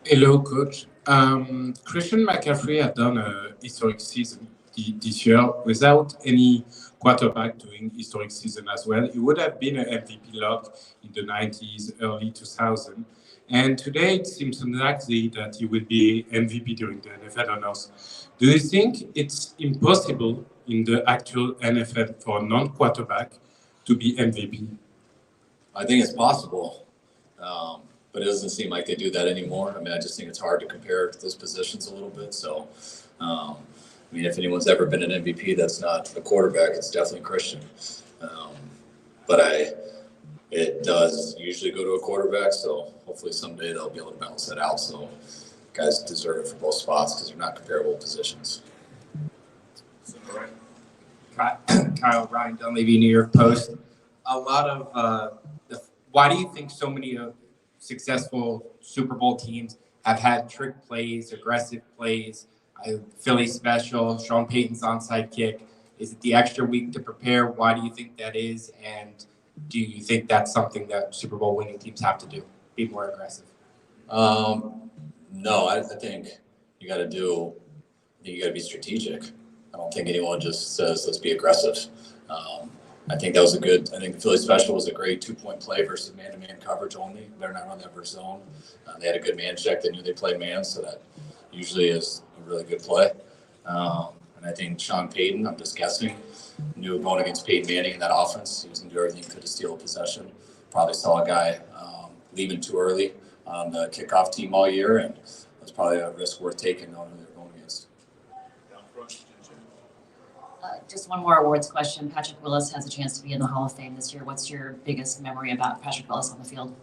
Hello, coach. Christian McCaffrey had done a historic season this year without any quarterback doing historic season as well. He would have been an MVP lock in the 90s, early 2000s. And today it seems unlikely that he will be MVP during the NFL honors. Do you think it's impossible in the actual NFL for a non-quarterback to be MVP? I think it's possible, but it doesn't seem like they do that anymore. I mean, I just think it's hard to compare those positions a little bit. So, I mean, if anyone's ever been an MVP that's not a quarterback, it's definitely Christian. But it does usually go to a quarterback, so hopefully someday they'll be able to balance that out. So guys deserve it for both spots because they're not comparable positions. Kyle, Ryan Dunleavy, New York Post. A lot of why do you think so many successful Super Bowl teams have had trick plays, aggressive plays, Philly special, Sean Payton's onside kick? Is it the extra week to prepare? Why do you think that is? And do you think that's something that Super Bowl winning teams have to do, be more aggressive? No, I think you got to be strategic. I don't think anyone just says, let's be aggressive. I think the Philly special was a great 2-point play versus man-to-man coverage only. They're not on that versus zone. They had a good man check. They knew they played man, so that usually is a really good play. And I think Sean Payton, I'm just guessing, knew going against Peyton Manning in that offense, he was going to do everything he could to steal a possession. Probably saw a guy leaving too early on the kickoff team all year, and that's probably a risk worth taking knowing who they're going against. Just one more awards question. Patrick Willis has a chance to be in the Hall of Fame this year. What's your biggest memory about Patrick Willis on the field?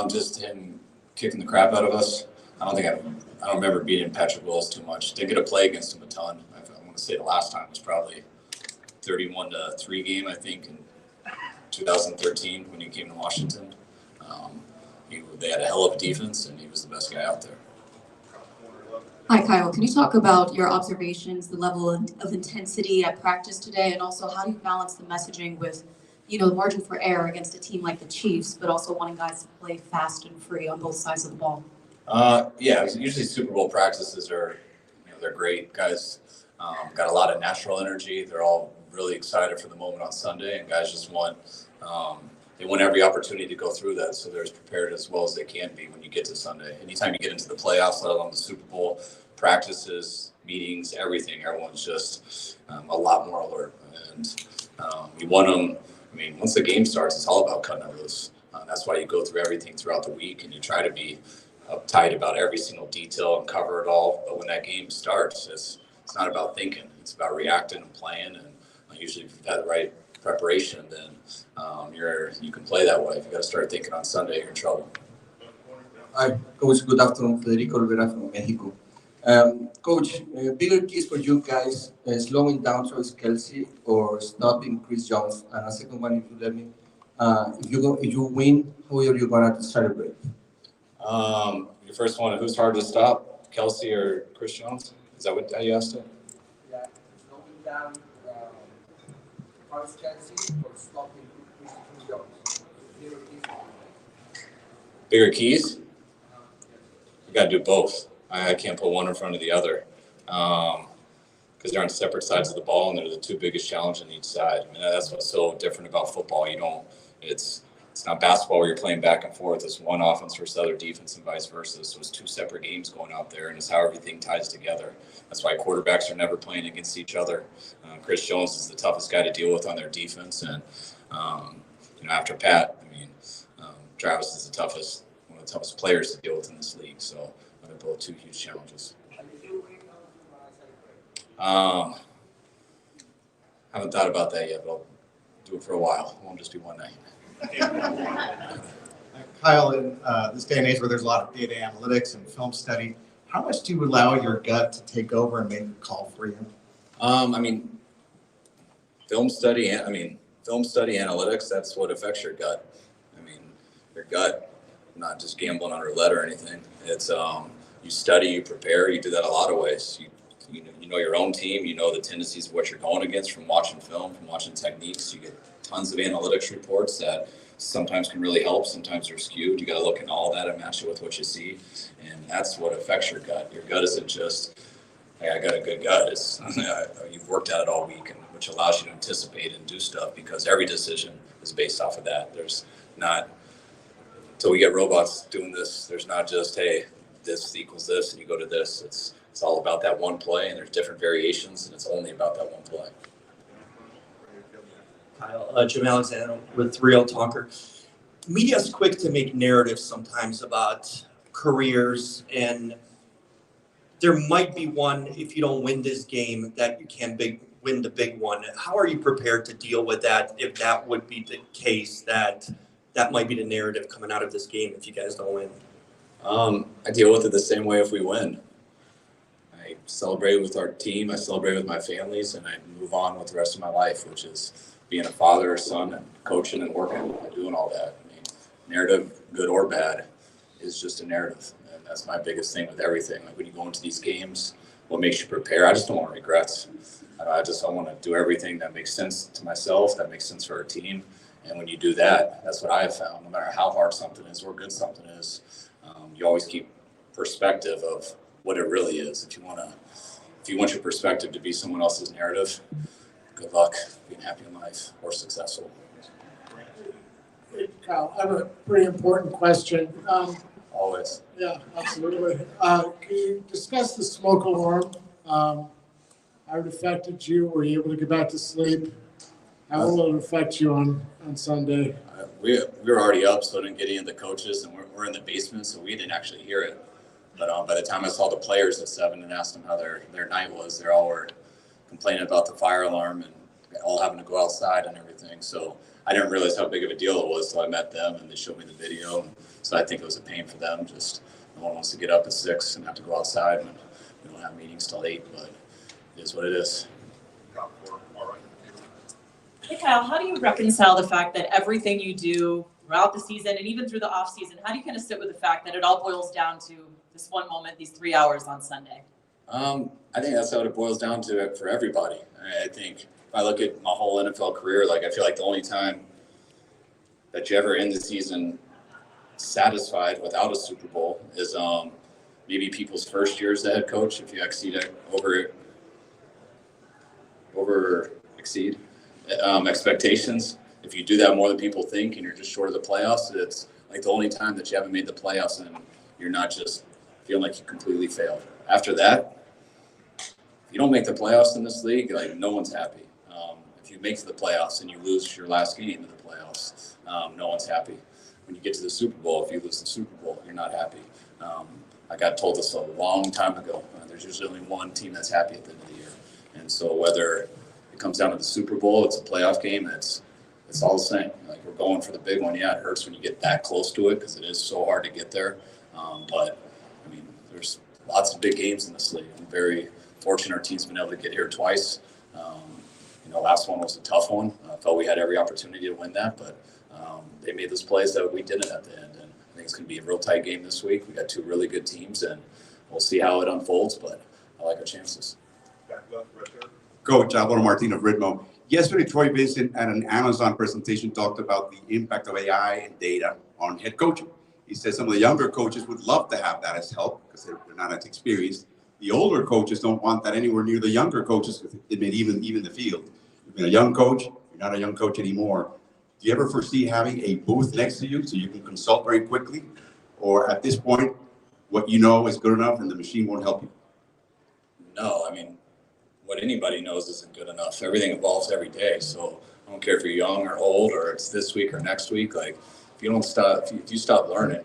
Just him kicking the crap out of us. I don't remember beating Patrick Willis too much. Did get a play against him a ton. I want to say the last time was probably 31-3 game, I think, in 2013 when he came to Washington. They had a hell of a defense, and he was the best guy out there. Hi, Kyle. Can you talk about your observations, the level of intensity at practice today, and also how do you balance the messaging with, the margin for error against a team like the Chiefs, but also wanting guys to play fast and free on both sides of the ball? Usually Super Bowl practices are, they're great. Guys got a lot of natural energy. They're all really excited for the moment on Sunday, and guys just want every opportunity to go through that, so they're as prepared as well as they can be when you get to Sunday. Anytime you get into the playoffs, let alone the Super Bowl, practices, meetings, everything, everyone's just a lot more alert. And we want them. I mean, once the game starts, it's all about cutting it loose. That's why you go through everything throughout the week, and you try to be uptight about every single detail and cover it all. But when that game starts, it's not about thinking. It's about reacting and playing. And usually if you've had the right preparation, then you can play that way. If you got to start thinking on Sunday, you're in trouble. Hi, Coach. Good afternoon. Federico Rivera from Mexico. Coach, bigger keys for you guys, slowing down Travis Kelce or stopping Chris Jones? And a second one, if you let me, if you win, who are you going to celebrate? Your first one, who's hard to stop, Kelce or Chris Jones? Is that what you asked it? Yeah, slowing down Travis Kelce or stopping Chris Jones? Bigger keys? You got to do both. I can't put one in front of the other because they're on separate sides of the ball, and they're the two biggest challenges on each side. I mean, that's what's so different about football. It's not basketball where you're playing back and forth. It's one offense versus other defense and vice versa. So it's two separate games going out there, and it's how everything ties together. That's why quarterbacks are never playing against each other. Chris Jones is the toughest guy to deal with on their defense, and after Pat, Travis is one of the toughest players to deal with in this league. So they're both two huge challenges. Haven't thought about that yet, but I'll do it for a while. It won't just be one night. Kyle, in this day and age where there's a lot of data analytics and film study, how much do you allow your gut to take over and make a call for you? Film study analytics, that's what affects your gut. Your gut, not just gambling on roulette or anything. It's you study, you prepare, you do that a lot of ways. You know your own team, you know the tendencies of what you're going against from watching film, from watching techniques. You get tons of analytics reports that sometimes can really help. Sometimes they're skewed. You got to look at all that and match it with what you see. And that's what affects your gut. Your gut isn't just, hey, I got a good gut. It's you've worked at it all week, and which allows you to anticipate and do stuff because every decision is based off of that. There's not, until we get robots doing this, there's not just, hey, this equals this and you go to this. It's all about that one play, and there's different variations, and it's only about that one play. Kyle, Jim Alexander with Real Talker. Media's quick to make narratives sometimes about careers, and there might be one, if you don't win this game, that you can win the big one. How are you prepared to deal with that if that would be the case, that might be the narrative coming out of this game if you guys don't win? I deal with it the same way if we win. I celebrate with our team, I celebrate with my families, and I move on with the rest of my life, which is being a father, son, and coaching and working and doing all that. I mean, narrative, good or bad, is just a narrative. And that's my biggest thing with everything. Like when you go into these games, what makes you prepare? I just don't want regrets. I want to do everything that makes sense to myself, that makes sense for our team. And when you do that, that's what I have found. No matter how hard something is or good something is, you always keep perspective of what it really is. If you want your perspective to be someone else's narrative, good luck being happy in life or successful. Hey, Kyle, I have a pretty important question. Always. Yeah, absolutely. Can you discuss the smoke alarm? How it affected you? Were you able to get back to sleep? How will it affect you on Sunday? We were already up, so I didn't get any of the coaches, and we're in the basement, so we didn't actually hear it. But by the time I saw the players at 7 and asked them how their night was, they all were complaining about the fire alarm and all having to go outside and everything. So I didn't realize how big of a deal it was until I met them and they showed me the video. So I think it was a pain for them. Just no one wants to get up at 6 and have to go outside, and we don't have meetings till 8, but it is what it is. Hey Kyle, how do you reconcile the fact that everything you do throughout the season and even through the off season, how do you kind of sit with the fact that it all boils down to this one moment, these 3 hours on Sunday? I think that's how it boils down to it for everybody. I think if I look at my whole NFL career, like I feel like the only time that you ever end the season satisfied without a Super Bowl is maybe people's first year as the head coach. If you exceed expectations, if you do that more than people think and you're just short of the playoffs, it's like the only time that you haven't made the playoffs and you're not just feeling like you completely failed. After that, if you don't make the playoffs in this league, like no one's happy. If you make the playoffs and you lose your last game in the playoffs, no one's happy. When you get to the Super Bowl, if you lose the Super Bowl, you're not happy. I got told this a long time ago. There's usually only one team that's happy at the end of the year. And so whether it comes down to the Super Bowl, it's a playoff game, it's all the same. Like we're going for the big one. Yeah, it hurts when you get that close to it because it is so hard to get there. But I mean, there's lots of big games in this league. I'm very fortunate our team's been able to get here twice. Last one was a tough one. I felt we had every opportunity to win that, but they made those plays that we didn't at the end. And I think it's going to be a real tight game this week. We got two really good teams, and we'll see how it unfolds, but I like our chances. Coach, Alvaro Martin of Ritmo. Yesterday, Troy Vincent at an Amazon presentation talked about the impact of AI and data on head coaching. He said some of the younger coaches would love to have that as help because they're not as experienced. The older coaches don't want that anywhere near the younger coaches because it made even the field. You've been a young coach, you're not a young coach anymore. Do you ever foresee having a booth next to you so you can consult very quickly? Or at this point, what you know is good enough and the machine won't help you? No, I mean, what anybody knows isn't good enough. Everything evolves every day. So I don't care if you're young or old or it's this week or next week. Like if you stop learning,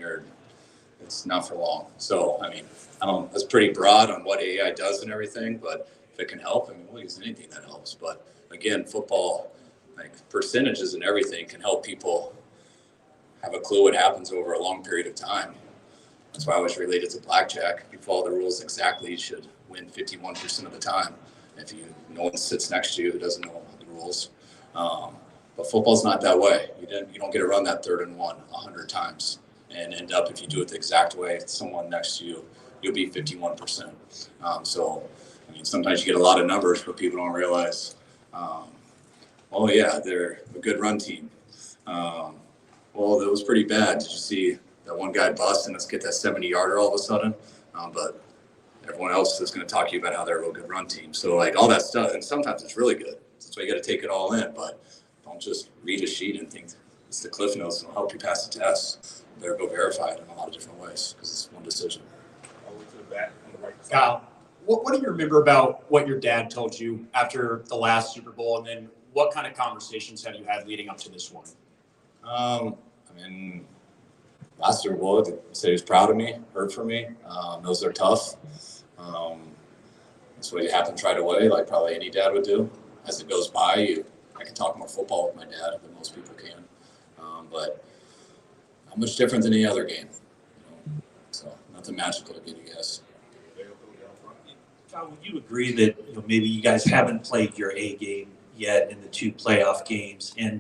it's not for long. So, I mean, that's pretty broad on what AI does and everything, but if it can help, I mean, we'll use anything that helps. But again, football, like percentages and everything can help people have a clue what happens over a long period of time. That's why I was related to blackjack. If you follow the rules exactly, you should win 51% of the time. If no one sits next to you who doesn't know the rules. But football's not that way. You don't get to run that 3rd and 1 100 times and end up, if you do it the exact way, someone next to you, you'll be 51%. So, I mean, sometimes you get a lot of numbers, but people don't realize, they're a good run team. Well, that was pretty bad. Did you see that one guy bust and let's get that 70-yarder all of a sudden? But everyone else is going to talk to you about how they're a real good run team. So like all that stuff, and sometimes it's really good. That's why you got to take it all in. But don't just read a sheet and think it's the cliff notes and it'll help you pass the test. You better go verify it in a lot of different ways because it's one decision. All the way to the back on the right side. Kyle, what do you remember about what your dad told you after the last Super Bowl, and then what kind of conversations have you had leading up to this one? I mean, last Super Bowl, he said he was proud of me, heard from me. Those are tough. That's what happens right away, like probably any dad would do. As it goes by, I can talk more football with my dad than most people can. But not much different than any other game. So nothing magical to get you guys. Kyle, would you agree that maybe you guys haven't played your A game yet in the 2 playoff games? And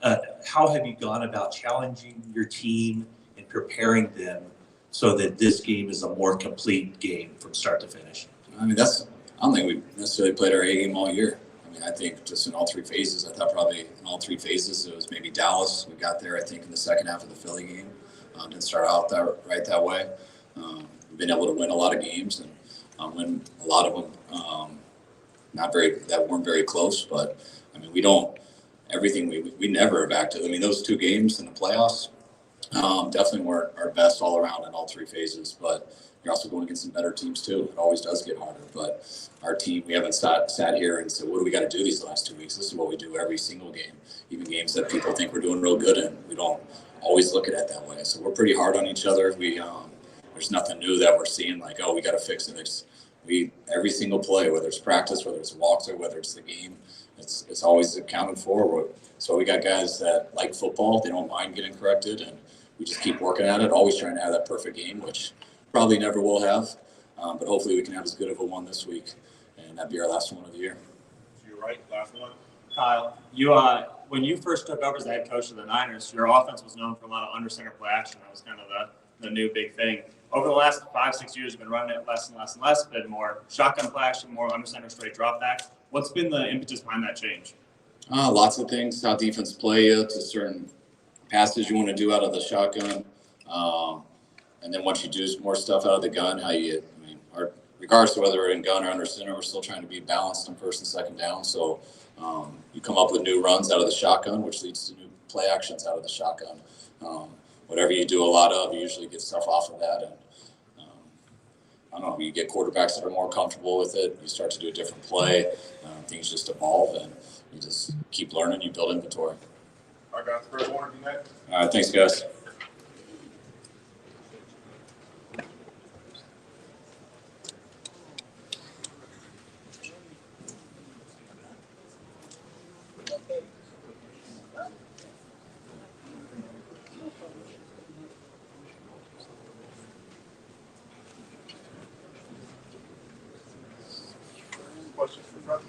how have you gone about challenging your team and preparing them so that this game is a more complete game from start to finish? I mean, I don't think we've necessarily played our A game all year. I mean, I think just in all 3 phases, I thought probably in all 3 phases, it was maybe Dallas. We got there, I think, in the second half of the Philly game. Didn't start out that way. We've been able to win a lot of games and win a lot of them that weren't very close. But, I mean, we never have acted. I mean, those 2 games in the playoffs definitely weren't our best all around in all 3 phases. But you're also going against some better teams too. It always does get harder. But our team, we haven't sat here and said, what do we got to do these last 2 weeks? This is what we do every single game, even games that people think we're doing real good in. We don't always look at it that way. So we're pretty hard on each other. There's nothing new that we're seeing like, oh, we got to fix it. Every single play, whether it's practice, whether it's a walkthrough, whether it's the game, it's always accounted for. So we got guys that like football. They don't mind getting corrected, and we just keep working at it, always trying to have that perfect game, which probably never will have. But hopefully we can have as good of a one this week, and that'd be our last one of the year. You're right, last one. Kyle, when you first took over as the head coach of the Niners, your offense was known for a lot of under center play action. That was kind of the new big thing. Over the last 5-6 years, you've been running it less and less and less, but more shotgun play action, more under center straight drop back. What's been the impetus behind that change? Lots of things. How defense play you to certain passes you want to do out of the shotgun. And then once you do more stuff out of the gun, regardless of whether we're in gun or under center, we're still trying to be balanced on first and second down. So you come up with new runs out of the shotgun, which leads to new play actions out of the shotgun. Whatever you do a lot of, you usually get stuff off of that. And I don't know, you get quarterbacks that are more comfortable with it. You start to do a different play. Things just evolve, and you just keep learning. You build inventory. All right, guys. First one, next. All right, thanks, guys. Questions for Trevor?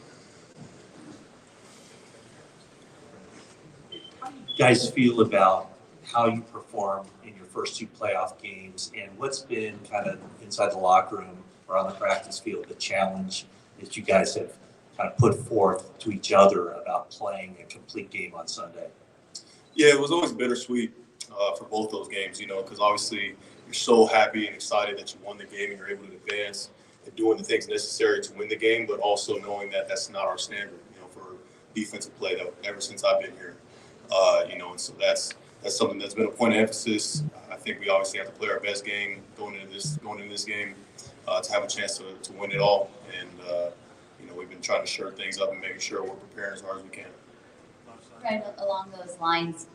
How do you guys feel about how you performed in your first 2 playoff games, and what's been kind of inside the locker room or on the practice field the challenge that you guys have kind of put forth to each other about playing a complete game on Sunday? Yeah, it was always bittersweet for both those games, because obviously you're so happy and excited that you won the game and you're able to advance and doing the things necessary to win the game, but also knowing that that's not our standard, for defensive play that ever since I've been here, and so that's something that's been a point of emphasis. I think we obviously have to play our best game going into this game to have a chance to win it all, and we've been trying to shore things up and making sure we're preparing as hard as we can. Right along those lines,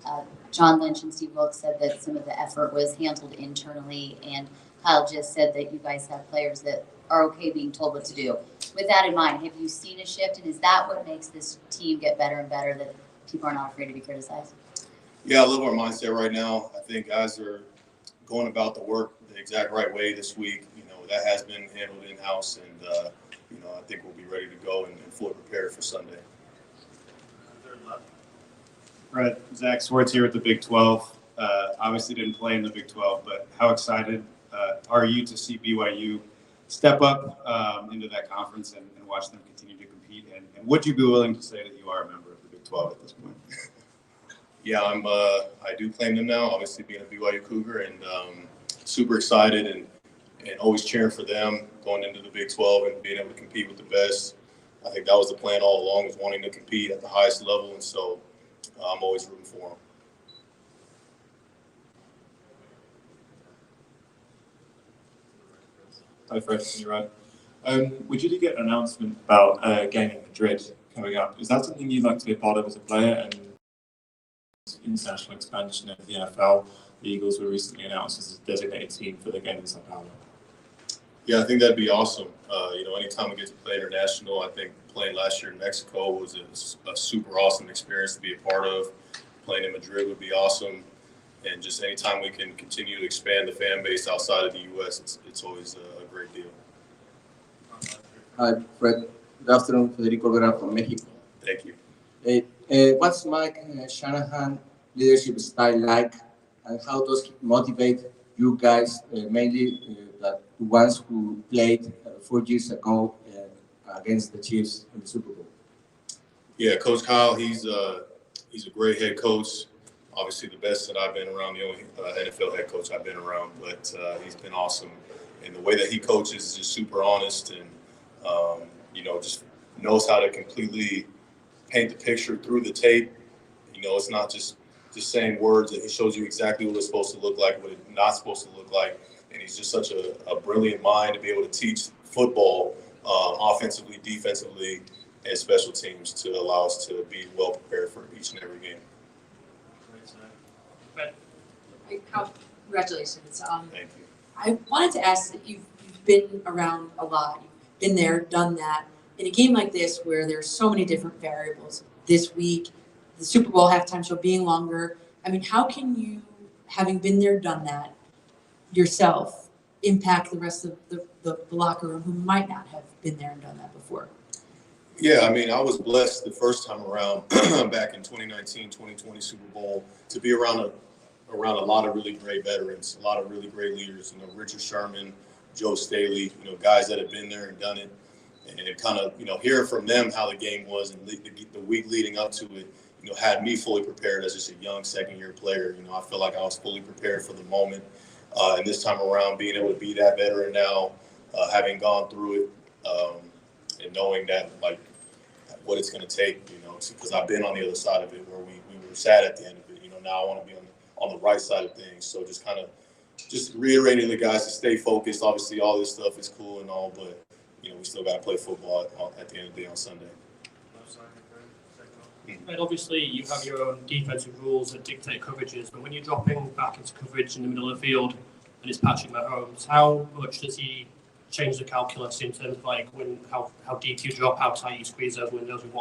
John Lynch and Steve Wilkes said that some of the effort was handled internally, and Kyle just said that you guys have players that are okay being told what to do. With that in mind, have you seen a shift, and is that what makes this team get better and better, that people are not afraid to be criticized? Yeah, I love our mindset right now. I think guys are going about the work the exact right way this week. That has been handled in-house, and I think we'll be ready to go and fully prepared for Sunday. Brett, Zach Swartz here with the Big 12. Obviously didn't play in the Big 12, but how excited are you to see BYU step up into that conference and watch them continue to compete? And would you be willing to say that you are a member of the Big 12 at this point? Yeah, I do claim them now, obviously being a BYU Cougar, and super excited and always cheering for them going into the Big 12 and being able to compete with the best. I think that was the plan all along, was wanting to compete at the highest level, and so I'm always rooting for them. Hi, Fred. You're right. We did get an announcement about a game in Madrid coming up. Is that something you'd like to be a part of as a player? And international expansion of the NFL, the Eagles were recently announced as a designated team for the game in Sao Paulo. Yeah, I think that'd be awesome. Anytime we get to play international, I think playing last year in Mexico was a super awesome experience to be a part of. Playing in Madrid would be awesome. And just anytime we can continue to expand the fan base outside of the U.S., it's always a great deal. Hi, Fred. Good afternoon, Federico Vera from Mexico. Thank you. What's Mike Shanahan leadership style like, and how does he motivate you guys, mainly the ones who played 4 years ago against the Chiefs in the Super Bowl? Yeah, Coach Kyle, he's a great head coach. Obviously, the best that I've been around, the only NFL head coach I've been around, but he's been awesome. And the way that he coaches is just super honest and, just knows how to completely paint the picture through the tape. It's not just saying words, that he shows you exactly what it's supposed to look like, what it's not supposed to look like. And he's just such a brilliant mind to be able to teach football offensively, defensively, and special teams to allow us to be well prepared for each and every game. Congratulations. Thank you. I wanted to ask that you've been around a lot. You've been there, done that. In a game like this where there's so many different variables, this week, the Super Bowl halftime show being longer, how can you, having been there, done that yourself, impact the rest of the locker room who might not have been there and done that before? Yeah, I was blessed the first time around back in 2019, 2020 Super Bowl to be around a lot of really great veterans, a lot of really great leaders, Richard Sherman, Joe Staley, guys that have been there and done it. And it kind of, hearing from them how the game was and the week leading up to it, had me fully prepared as just a young second-year player. I feel like I was fully prepared for the moment. And this time around, being able to be that veteran now, having gone through it, and knowing that, what it's going to take, because I've been on the other side of it where we were sad at the end of it. Now I want to be on the right side of things. So just reiterating the guys to stay focused. Obviously, all this stuff is cool and all, but, we still got to play football at the end of the day on Sunday. And obviously, you have your own defensive rules that dictate coverages, but when you're dropping back into coverage in the middle of the field and it's Patrick Mahomes, how much does he change the calculus in terms of how deep you drop, how tight you squeeze those windows, and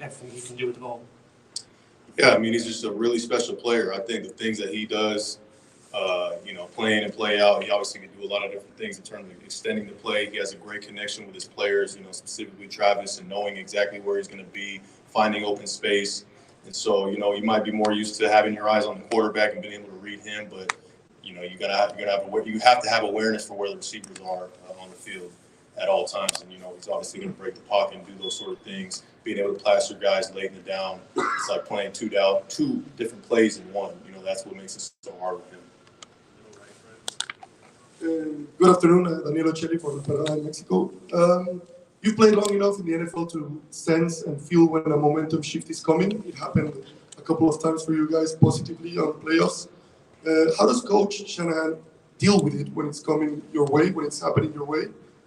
everything he can do with the ball? Yeah, he's just a really special player. I think the things that he does, play in and play out, he obviously can do a lot of different things in terms of extending the play. He has a great connection with his players, specifically Travis, and knowing exactly where he's going to be, finding open space. And so, you might be more used to having your eyes on the quarterback and being able to read him, but, you have to have awareness for where the receivers are on the field at all times. And, he's obviously going to break the pocket and do those sort of things. Being able to plaster guys late in the down, it's like playing two different plays in one. That's what makes it so hard with him. Good afternoon, Daniel Ocelli for La Perrada in Mexico. You've played long enough in the NFL to sense and feel when a momentum shift is coming. It happened a couple of times for you guys positively on playoffs. How does Coach Shanahan deal with it when it's coming your way, when it's happening your way?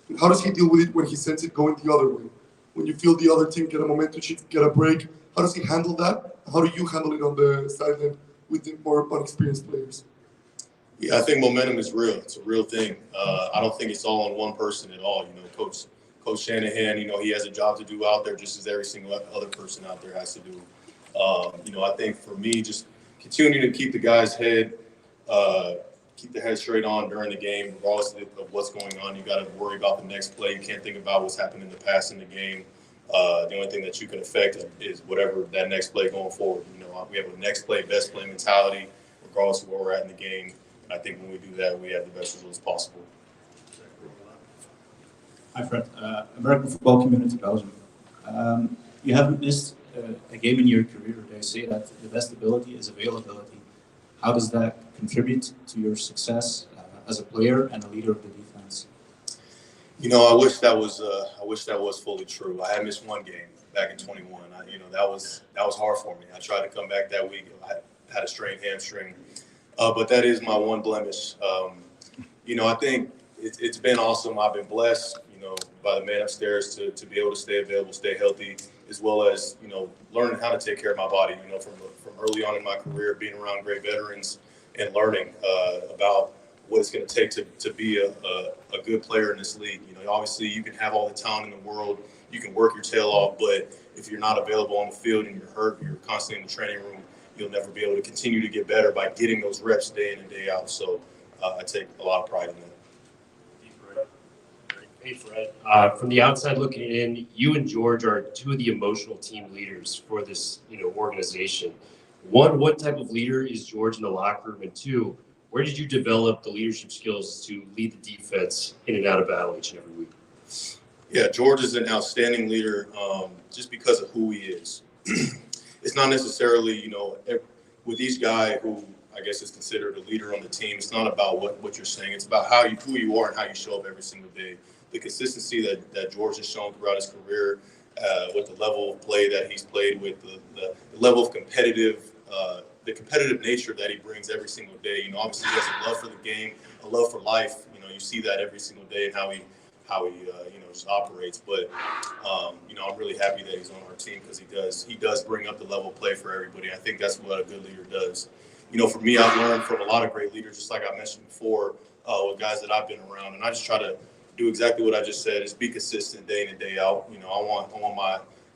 And how does he deal with it when he senses it going the other way? When you feel the other team get a momentum shift, get a break, how does he handle that? How do you handle it on the sideline with the more unexperienced players? Yeah, I think momentum is real. It's a real thing. I don't think it's all on one person at all. Coach Shanahan, he has a job to do out there just as every single other person out there has to do. I think for me, just continuing to keep the guys' head, keep the head straight on during the game, regardless of what's going on. You got to worry about the next play. You can't think about what's happened in the past in the game. The only thing that you can affect is whatever that next play going forward. We have a next play, best play mentality, regardless of where we're at in the game. I think when we do that, we have the best results possible. Hi, Fred. American Football Community Belgium. You haven't missed a game in your career, they say that the best ability is availability. How does that contribute to your success as a player and a leader of the defense? You know, I wish that was fully true. I had missed one game back in 21. That was hard for me. I tried to come back that week. I had a strained hamstring, but that is my one blemish. I think it's been awesome. I've been blessed, by the man upstairs to be able to stay available, stay healthy, as well as, learning how to take care of my body, from early on in my career, being around great veterans and learning about what it's going to take to be a good player in this league. Obviously you can have all the talent in the world, you can work your tail off, but if you're not available on the field and you're hurt, you're constantly in the training room, you'll never be able to continue to get better by getting those reps day in and day out. So I take a lot of pride in that. Hey, Fred. From the outside looking in, you and George are two of the emotional team leaders for this, organization. One, what type of leader is George in the locker room? And two, where did you develop the leadership skills to lead the defense in and out of battle each and every week? Yeah, George is an outstanding leader just because of who he is. It's not necessarily, with each guy who I guess is considered a leader on the team, it's not about what you're saying. It's about who you are and how you show up every single day. The consistency that George has shown throughout his career, with the level of play that he's played with, the level of the competitive nature that he brings every single day. Obviously he has a love for the game, a love for life. You see that every single day and how he just operates. But I'm really happy that he's on our team because he does bring up the level of play for everybody. I think that's what a good leader does. For me, I've learned from a lot of great leaders, just like I mentioned before, with guys that I've been around, and I just try to do exactly what I just said: is be consistent day in and day out. I want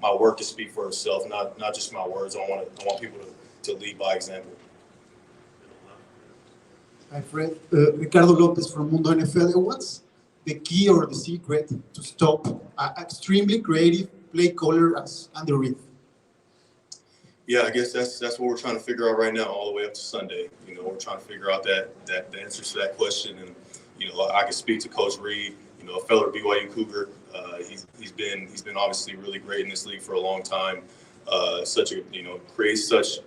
my work to speak for itself, not just my words. I want people to lead by example. Hi, Fred. Ricardo Lopez from Mundo NFL. What's the key or the secret to stop an extremely creative play caller as Andy Reid? Yeah, I guess that's what we're trying to figure out right now, all the way up to Sunday. We're trying to figure out the answers to that question. And I can speak to Coach Reid, a fellow BYU Cougar. He's been obviously really great in this league for a long time. Creates such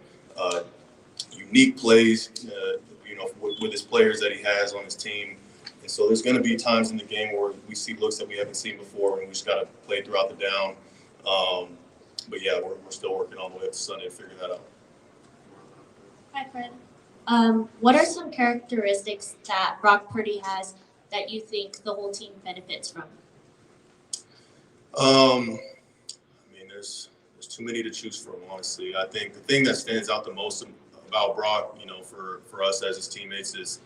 unique plays, with his players that he has on his team. And so there's going to be times in the game where we see looks that we haven't seen before, and we just got to play throughout the down. But yeah, we're still working all the way up to Sunday to figure that out. Hi, Fred. What are some characteristics that Brock Purdy has that you think the whole team benefits from? There's too many to choose from, honestly. I think the thing that stands out the most about Brock, for us as his teammates is,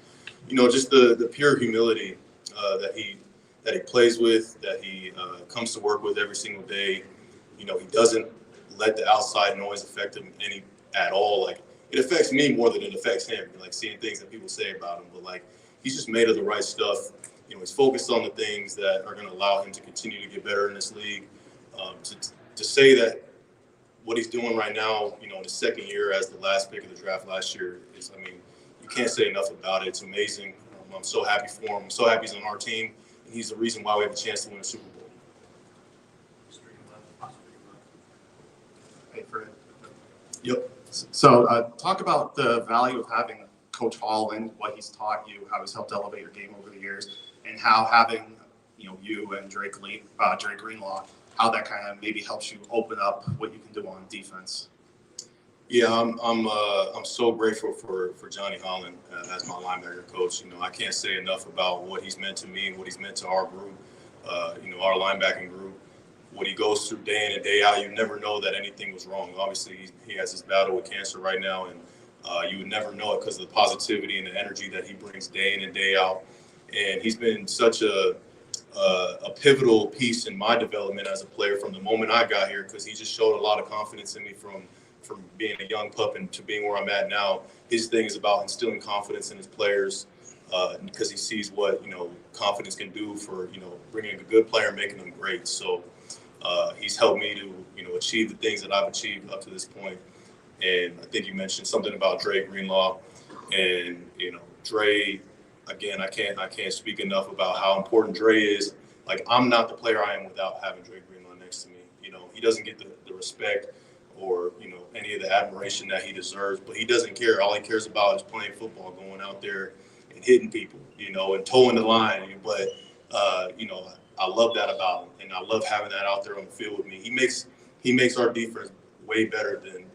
just the pure humility that he plays with, that he comes to work with every single day. He doesn't let the outside noise affect him at all. Like, it affects me more than it affects him. Like, seeing things that people say about him, but he's just made of the right stuff. He's focused on the things that are going to allow him to continue to get better in this league. To say that what he's doing right now, in his second year as the last pick of the draft last year is, you can't say enough about it. It's amazing. I'm so happy for him. I'm so happy he's on our team, and he's the reason why we have a chance to win a Super Bowl. Hey, Fred. Yep. So talk about the value of having Coach Holland, what he's taught you, how he's helped elevate your game over the years, and how having you and Drake Greenlaw, how that kind of maybe helps you open up what you can do on defense. Yeah, I'm so grateful for Johnny Holland as my linebacker coach. I can't say enough about what he's meant to me and what he's meant to our group, our linebacking group. What he goes through day in and day out, you never know that anything was wrong. Obviously, he has his battle with cancer right now, and you would never know it because of the positivity and the energy that he brings day in and day out. And he's been such a pivotal piece in my development as a player from the moment I got here, because he just showed a lot of confidence in me from being a young pup and to being where I'm at now. His thing is about instilling confidence in his players, because he sees what confidence can do for bringing a good player and making them great. So he's helped me to achieve the things that I've achieved up to this point. And I think you mentioned something about Dre Greenlaw, and Dre. Again, I can't speak enough about how important Dre is. Like, I'm not the player I am without having Dre Greenlaw next to me. He doesn't get the respect or, you know, any of the admiration that he deserves. But he doesn't care. All he cares about is playing football, going out there and hitting people, you know, and towing the line. But, you know, I love that about him, and I love having that out there on the field with me. He makes our defense way better than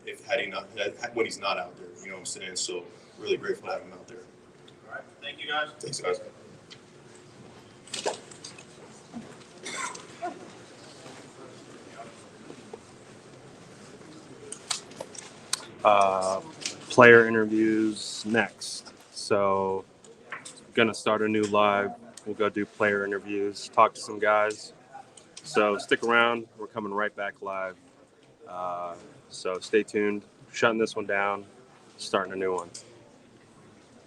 when he's not out there. You know what I'm saying? So really grateful to have him out there. All right. Thank you, guys. Thanks, guys. Player interviews next. So gonna start a new live. We'll go do player interviews, talk to some guys. So stick around. We're coming right back live. So stay tuned. Shutting this one down, starting a new one.